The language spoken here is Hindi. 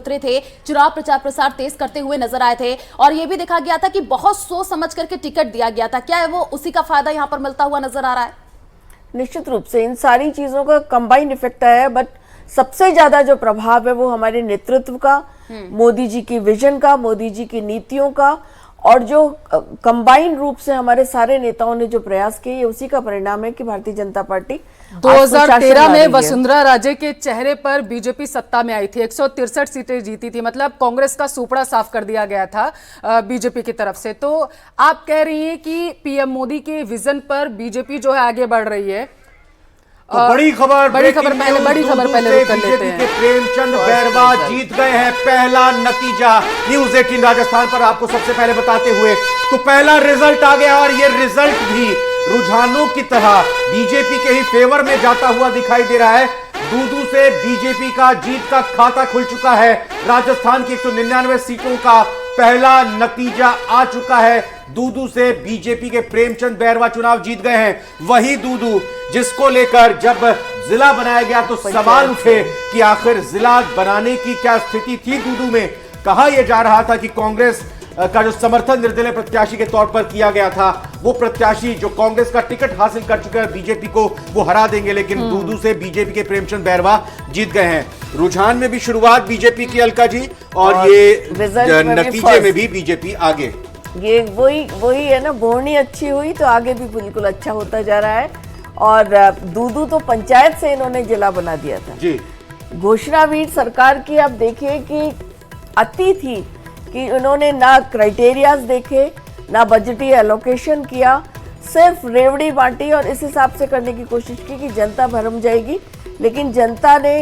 उतरे थे, चुनाव प्रचार प्रसार तेज करते हुए नजर आए थे और यह भी देखा गया था कि बहुत सोच समझ करके टिकट दिया गया था। क्या है वो उसी का फायदा यहां पर मिलता हुआ नजर आ रहा है? निश्चित रूप से इन सारी चीजों का कंबाइन इफेक्ट है, बट सबसे ज्यादा जो प्रभाव है वो हमारे नेतृत्व का, मोदी जी की विजन का, मोदी जी की नीतियों का, और जो कंबाइन रूप से हमारे सारे नेताओं ने जो प्रयास किए, उसी का परिणाम है कि भारतीय जनता पार्टी 2013 में वसुंधरा राजे के चेहरे पर बीजेपी सत्ता में आई थी, 163 सीटें जीती थी, मतलब कांग्रेस का सुपड़ा साफ कर दिया गया था बीजेपी की तरफ से। तो आप कह रही हैं कि पीएम मोदी के विजन पर बीजेपी जो है आगे बढ़ रही है। तो बड़ी खबर पहले रुक कर लेते हैं। प्रेमचंद बैरवा जीत गए हैं। पहला नतीजा न्यूज़ 18 राजस्थान पर आपको सबसे पहले बताते हुए, तो पहला रिजल्ट आ गया और ये रिजल्ट भी रुझानों की तरह बीजेपी के ही फेवर में जाता हुआ दिखाई दे रहा है। दूदू से बीजेपी का जीत का खाता खुल चुका है। राजस्थान की 199 सीटों का पहला नतीजा आ चुका है। दूदू से बीजेपी के प्रेमचंद बैरवा चुनाव जीत गए हैं। वही दूदू जिसको लेकर जब जिला बनाया गया तो सवाल उठे कि आखिर जिला बनाने की क्या स्थिति थी दूदू में। कहा यह जा रहा था कि कांग्रेस का जो समर्थन निर्दलीय प्रत्याशी के तौर पर किया गया था, वो प्रत्याशी जो कांग्रेस का टिकट हासिल कर चुके हैं बीजेपी को, वो हरा देंगे। लेकिन दूदू से बीजेपी के प्रेमचंद बैरवा जीत गए हैं। रुझान में भी शुरुआत बीजेपी की, अलका जी, और ये नतीजे में भी बीजेपी आगे। ये वही है ना, बोहनी अच्छी हुई तो आगे भी बिल्कुल अच्छा होता जा रहा है। और दूदू तो पंचायत से इन्होंने जिला बना दिया था जी। घोषणावीर सरकार की आप देखिए कि अति थी कि उन्होंने ना क्राइटेरियाज देखे, ना बजटीय एलोकेशन किया, सिर्फ रेवड़ी बांटी और इस हिसाब से करने की कोशिश की कि जनता भरम जाएगी। लेकिन जनता ने